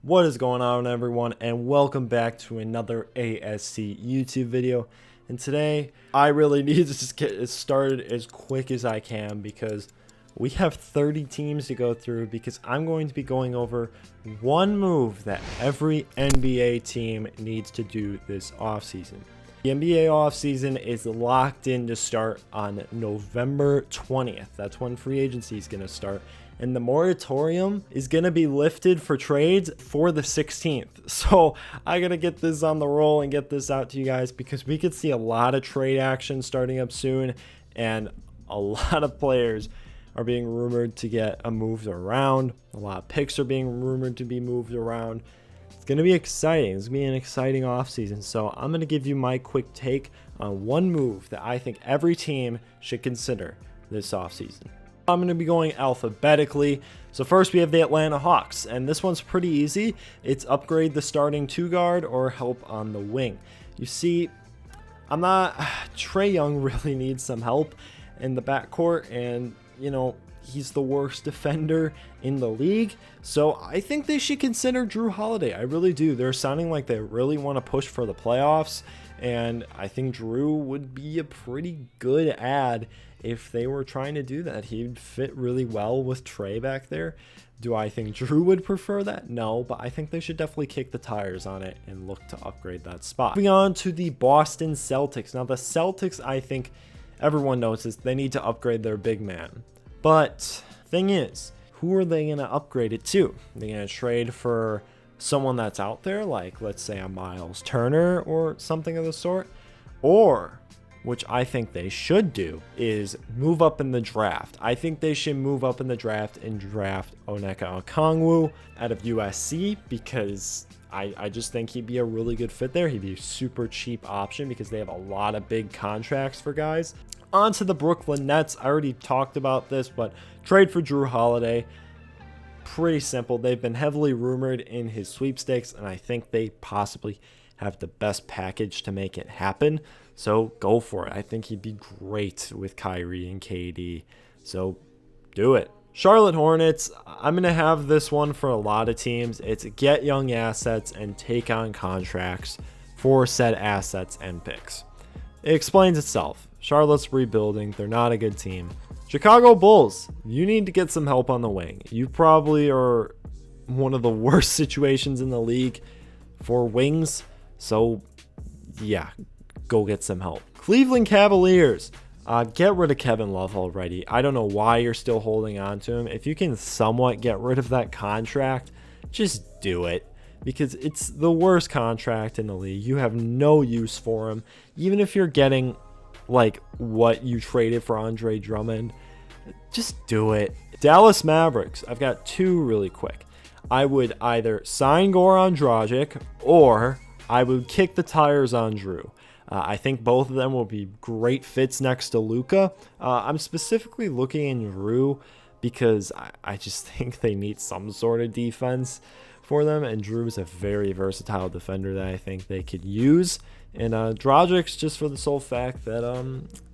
What is going on, everyone, and welcome back to another ASC YouTube video. And today I really need to just get it started as quick as I can because we have 30 teams to go through, because I'm going to be going over one move that every NBA team needs to do this offseason. The NBA offseason is locked in to start on November 20th. That's when free agency is going to start. And the moratorium is going to be lifted for trades for the 16th. So I got to get this on the roll and get this out to you guys, because we could see a lot of trade action starting up soon. And a lot of players are being rumored to get moved around. A lot of picks are being rumored to be moved around. It's going to be exciting. It's going to be an exciting offseason. So I'm going to give you my quick take on one move that I think every team should consider this offseason. I'm going to be going alphabetically. So first we have the Atlanta Hawks, and this one's pretty easy. It's upgrade the starting 2-guard or help on the wing. You see, Trae Young really needs some help in the backcourt, and you know, he's the worst defender in the league. So I think they should consider Jrue Holiday. I really do. They're sounding like they really want to push for the playoffs, and I think Jrue would be a pretty good add if they were trying to do that. He'd fit really well with Trae back there. Do I think Jrue would prefer that? No, but I think they should definitely kick the tires on it and look to upgrade that spot. Moving on to the Boston Celtics. Now the Celtics, I think everyone knows this, they need to upgrade their big man. But thing is, who are they going to upgrade it to? They're going to trade for someone that's out there, like let's say a Miles Turner or something of the sort? Or, which I think they should do, is move up in the draft. I think they should move up in the draft and draft Onyeka Okongwu out of USC, because I just think he'd be a really good fit there. He'd be a super cheap option because they have a lot of big contracts for guys. On to the Brooklyn Nets. I already talked about this, but trade for Jrue Holiday. Pretty simple. They've been heavily rumored in his sweepstakes, and I think they possibly have the best package to make it happen. So go for it. I think he'd be great with Kyrie and KD. So do it. Charlotte Hornets, I'm going to have this one for a lot of teams. It's get young assets and take on contracts for said assets and picks. It explains itself. Charlotte's rebuilding. They're not a good team. Chicago Bulls, you need to get some help on the wing. You probably are one of the worst situations in the league for wings. So yeah, go get some help. Cleveland Cavaliers, get rid of Kevin Love already. I don't know why you're still holding on to him. If you can somewhat get rid of that contract, just do it, because it's the worst contract in the league. You have no use for him. Even if you're getting like what you traded for Andre Drummond, just do it. Dallas Mavericks, I've got two really quick. I would either sign Goran Dragic, or I would kick the tires on Jrue. I think both of them will be great fits next to Luka. I'm specifically looking in Jrue because I just think they need some sort of defense for them, and Jrue is a very versatile defender that I think they could use. And Dragic's just for the sole fact that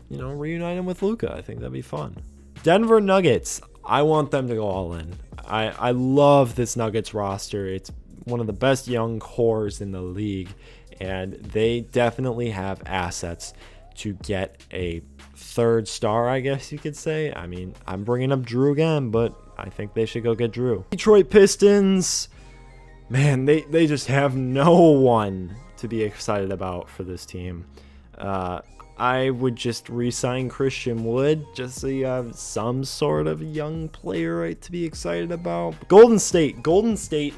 reunite him with Luka. I think that'd be fun. Denver Nuggets, I want them to go all in. I love this Nuggets roster. It's one of the best young cores in the league, and they definitely have assets to get a third star, I guess you could say. I mean, I'm bringing up Jrue again, but I think they should go get Jrue. Detroit Pistons, man, they just have no one to be excited about for this team. I would just re-sign Christian Wood just so you have some sort of young player, right, to be excited about. Golden State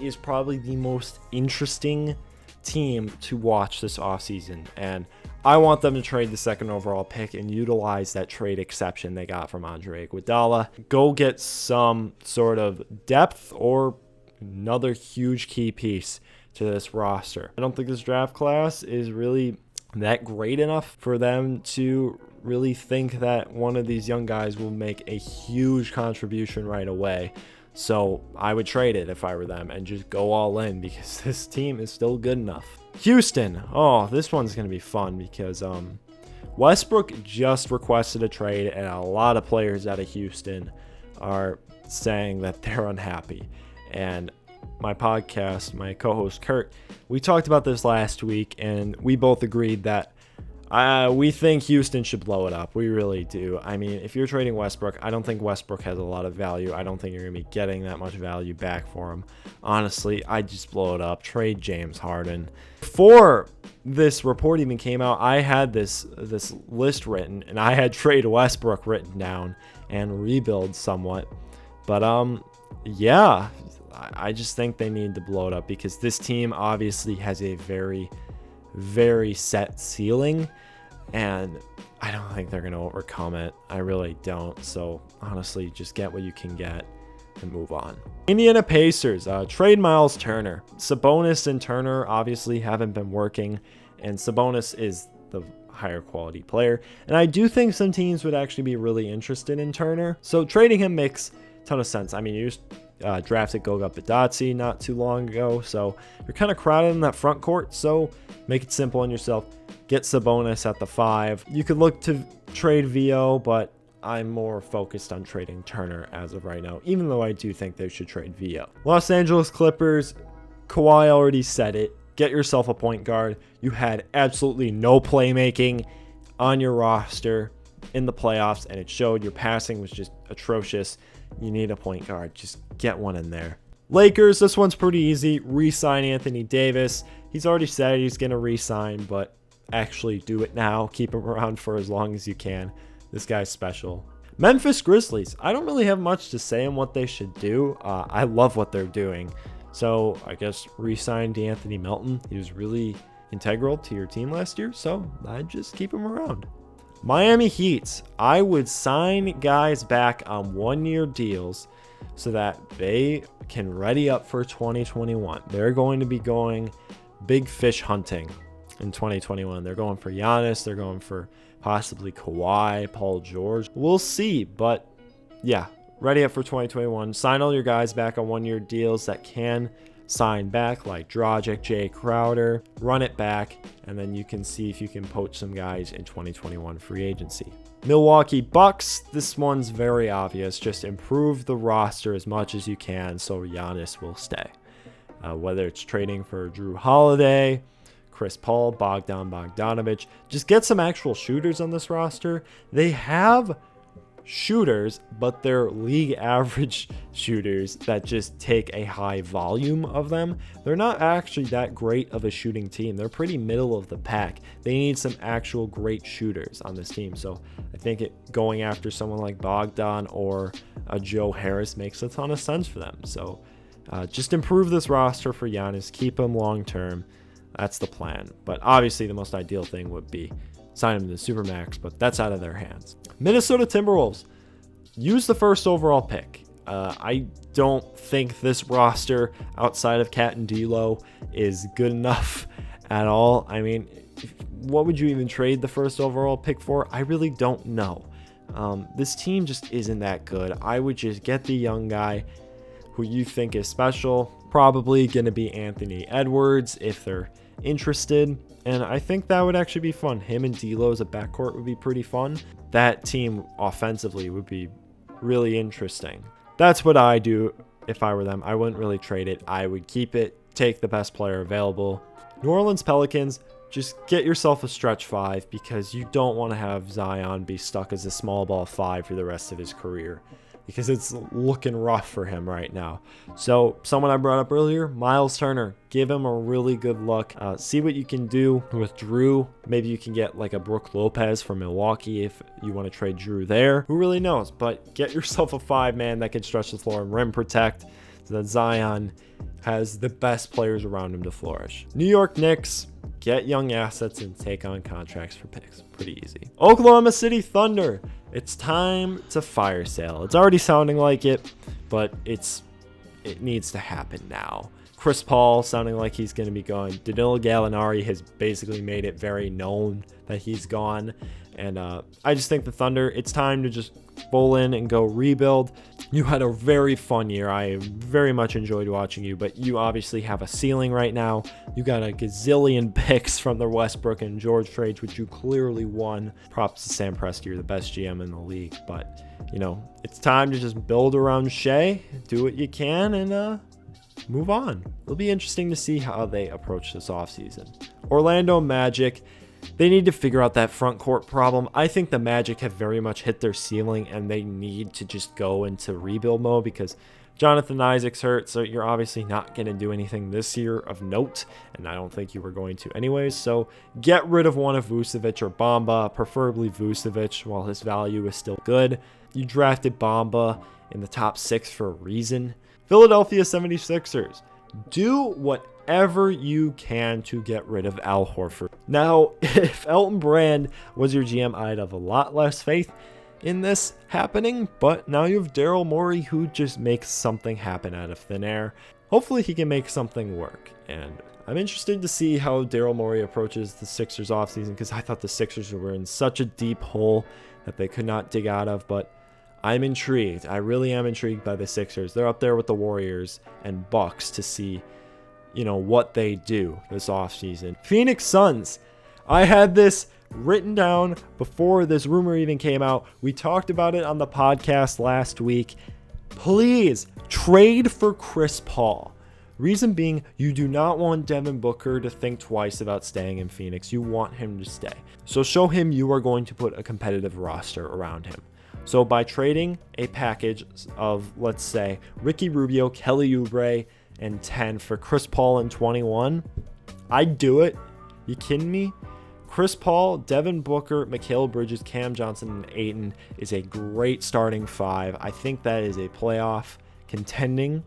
is probably the most interesting team to watch this offseason, and I want them to trade the second overall pick and utilize that trade exception they got from Andre Iguodala. Go get some sort of depth or another huge key piece to this roster. I don't think this draft class is really that great enough for them to really think that one of these young guys will make a huge contribution right away. So I would trade it if I were them and just go all in, because this team is still good enough. Houston, oh, this one's going to be fun because Westbrook just requested a trade, and a lot of players out of Houston are saying that they're unhappy. And my podcast, my co-host Kurt, we talked about this last week, and we both agreed that we think Houston should blow it up. We really do. I mean, if you're trading Westbrook, I don't think Westbrook has a lot of value. I don't think you're going to be getting that much value back for him. Honestly, I'd just blow it up. Trade James Harden. Before this report even came out, I had this list written, and I had trade Westbrook written down and rebuild somewhat. But yeah, I just think they need to blow it up because this team obviously has a very, very set ceiling, and I don't think they're going to overcome it. I really don't. So honestly, just get what you can get and move on. Indiana Pacers, trade Miles Turner. Sabonis and Turner obviously haven't been working, and Sabonis is the higher quality player, and I do think some teams would actually be really interested in Turner. So trading him makes a ton of sense. I mean, you just drafted Goga Bitadze not too long ago, so you're kind of crowded in that front court. So make it simple on yourself. Get Sabonis at the 5. You could look to trade VO, but I'm more focused on trading Turner as of right now, even though I do think they should trade VO. Los Angeles Clippers, Kawhi already said it. Get yourself a point guard. You had absolutely no playmaking on your roster in the playoffs, and it showed. Your passing was just atrocious. You need a point guard. Just get one in there. Lakers, this one's pretty easy. Re-sign Anthony Davis. He's already said he's going to re-sign, but actually do it now. Keep him around for as long as you can. This guy's special. Memphis Grizzlies. I don't really have much to say on what they should do. I love what they're doing. So I guess re-sign DeAnthony Melton. He was really integral to your team last year, so I'd just keep him around. Miami Heat. I would sign guys back on 1-year deals so that they can ready up for 2021. They're going to be going big fish hunting in 2021. They're going for Giannis. They're going for possibly Kawhi, Paul George. We'll see, but yeah, ready up for 2021. Sign all your guys back on 1-year deals that can sign back, like Dragic, Jay Crowder. Run it back, and then you can see if you can poach some guys in 2021 free agency. Milwaukee Bucks. This one's very obvious. Just improve the roster as much as you can so Giannis will stay. Whether it's trading for Jrue Holiday, Chris Paul, Bogdanovich, just get some actual shooters on this roster. They have shooters, but they're league average shooters that just take a high volume of them. They're not actually that great of a shooting team. They're pretty middle of the pack. They need some actual great shooters on this team. So I think going after someone like Bogdan or a Joe Harris makes a ton of sense for them. So just improve this roster for Giannis. Keep him long term. That's the plan. But obviously the most ideal thing would be sign him to the Supermax, but that's out of their hands. Minnesota Timberwolves. Use the first overall pick. I don't think this roster outside of Cat and D'Lo is good enough at all. I mean, what would you even trade the first overall pick for? I really don't know. This team just isn't that good. I would just get the young guy who you think is special. Probably going to be Anthony Edwards if they're interested. And I think that would actually be fun. Him and D'Lo as a backcourt would be pretty fun. That team offensively would be really interesting. That's what I do if I were them. I wouldn't really trade it. I would keep it, take the best player available. New Orleans Pelicans, just get yourself a stretch 5 because you don't want to have Zion be stuck as a small ball 5 for the rest of his career, because it's looking rough for him right now. So someone I brought up earlier, Miles Turner, give him a really good look. See what you can do with Jrue. Maybe you can get like a Brook Lopez from Milwaukee if you want to trade Jrue there. Who really knows? But get yourself a 5-man that can stretch the floor and rim protect so that Zion has the best players around him to flourish. New York Knicks, get young assets and take on contracts for picks. Pretty easy. Oklahoma City Thunder. It's time to fire sale. It's already sounding like it, but it needs to happen now. Chris Paul sounding like he's going to be going. Danilo Gallinari has basically made it very known that he's gone. And I just think the Thunder, it's time to just full in and go rebuild. You had a very fun year. I very much enjoyed watching you, but you obviously have a ceiling right now. You got a gazillion picks from the Westbrook and George trades, which you clearly won. Props to Sam Presti, you're the best GM in the league. But, you know, it's time to just build around Shea, do what you can, and move on. It'll be interesting to see how they approach this offseason. Orlando Magic, they need to figure out that front court problem. I think the Magic have very much hit their ceiling, and they need to just go into rebuild mode because Jonathan Isaac's hurt, so you're obviously not going to do anything this year of note, and I don't think you were going to anyways. So get rid of one of VUCEVIC or BAMBA, preferably VUCEVIC while his value is still good. You drafted BAMBA in the top 6 for a reason. Philadelphia 76ers, do whatever you can to get rid of Al Horford. Now, if Elton Brand was your GM, I'd have a lot less faith in this happening, but now you have Daryl Morey, who just makes something happen out of thin air. Hopefully he can make something work, and I'm interested to see how Daryl Morey approaches the Sixers offseason, because I thought the Sixers were in such a deep hole that they could not dig out of, but I'm intrigued. I really am intrigued by the Sixers. They're up there with the Warriors and Bucks to see, what they do this offseason. Phoenix Suns. I had this written down before this rumor even came out. We talked about it on the podcast last week. Please trade for Chris Paul. Reason being, you do not want Devin Booker to think twice about staying in Phoenix. You want him to stay. So show him you are going to put a competitive roster around him. So by trading a package of, let's say, Ricky Rubio, Kelly Oubre, and 10 for Chris Paul in 21, I'd do it. You kidding me? Chris Paul, Devin Booker, Mikal Bridges, Cam Johnson, and Ayton is a great starting 5. I think that is a playoff contending,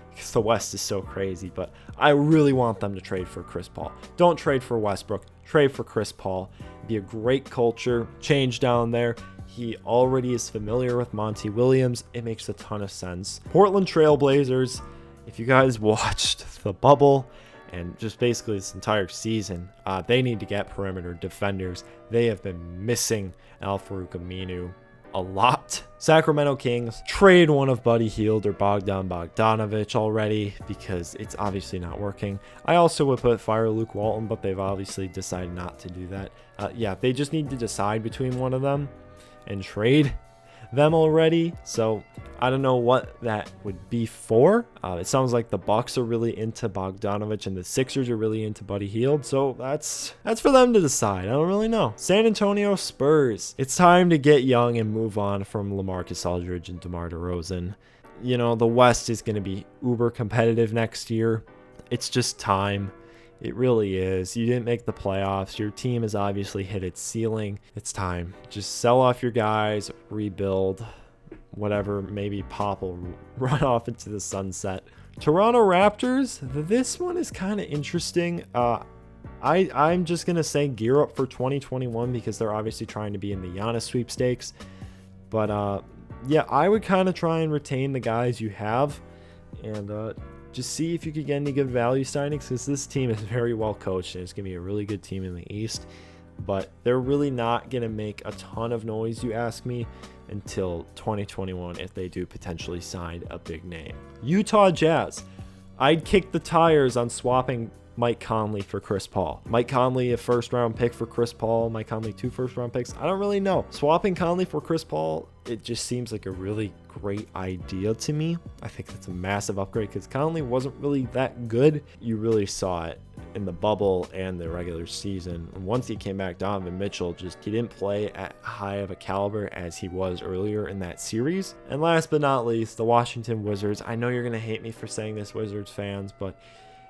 because the West is so crazy, but I really want them to trade for Chris Paul. Don't trade for Westbrook. Trade for Chris Paul. It'd be a great culture change down there. He already is familiar with Monty Williams. It makes a ton of sense. Portland Trail Blazers, if you guys watched the bubble and just basically this entire season, they need to get perimeter defenders. They have been missing Al-Farouq Aminu a lot. Sacramento Kings, trade one of Buddy Hield or Bogdan Bogdanovic already, because it's obviously not working. I also would fire Luke Walton, but they've obviously decided not to do that. Yeah, they just need to decide between one of them and trade them already. So I don't know what that would be for. It sounds like the Bucks are really into Bogdanovic and the Sixers are really into Buddy Hield. So that's for them to decide. I don't really know. San Antonio Spurs. It's time to get young and move on from LaMarcus Aldridge and DeMar DeRozan. The West is going to be uber competitive next year. It's just time. It really is. You didn't make the playoffs. Your team has obviously hit its ceiling. It's time. Just sell off your guys, rebuild, whatever. Maybe Pop will run off into the sunset. Toronto Raptors. This one is kind of interesting. I'm just going to say gear up for 2021 because they're obviously trying to be in the Giannis sweepstakes. But yeah, I would kind of try and retain the guys you have and just see if you could get any good value signings, because this team is very well coached and it's going to be a really good team in the East. But they're really not going to make a ton of noise, you ask me, until 2021 if they do potentially sign a big name. Utah Jazz. I'd kick the tires on swapping Mike Conley for Chris Paul. Mike Conley, a first-round pick for Chris Paul. Mike Conley, 2 first-round picks. I don't really know. Swapping Conley for Chris Paul, it just seems like a really great idea to me. I think that's a massive upgrade because Conley wasn't really that good. You really saw it in the bubble and the regular season. And once he came back, Donovan Mitchell he didn't play at high of a caliber as he was earlier in that series. And last but not least, the Washington Wizards. I know you're going to hate me for saying this, Wizards fans, but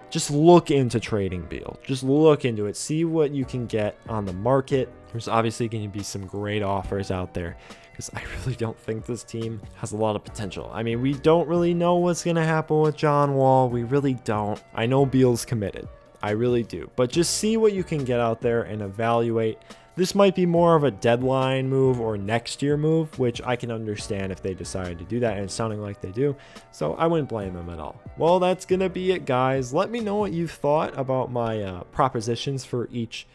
just look into trading Beal. Just look into it. See what you can get on the market. There's obviously going to be some great offers out there because I really don't think this team has a lot of potential. I mean, we don't really know what's going to happen with John Wall. We really don't. I know Beal's committed. I really do. But just see what you can get out there and evaluate. This might be more of a deadline move or next year move, which I can understand if they decide to do that, and it's sounding like they do. So I wouldn't blame them at all. Well, that's going to be it, guys. Let me know what you've thought about my propositions for each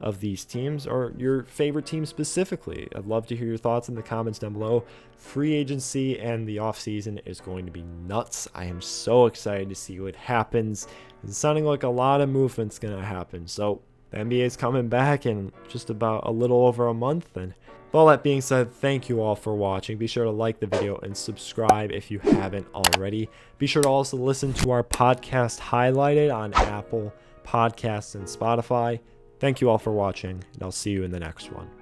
of these teams or your favorite team specifically. I'd love to hear your thoughts in the comments down below. Free agency and the offseason is going to be nuts. I am so excited to see what happens. It's sounding like a lot of movement's going to happen. So the NBA is coming back in just about a little over a month. And with all that being said, thank you all for watching. Be sure to like the video and subscribe if you haven't already. Be sure to also listen to our podcast highlighted on Apple Podcasts and Spotify. Thank you all for watching, and I'll see you in the next one.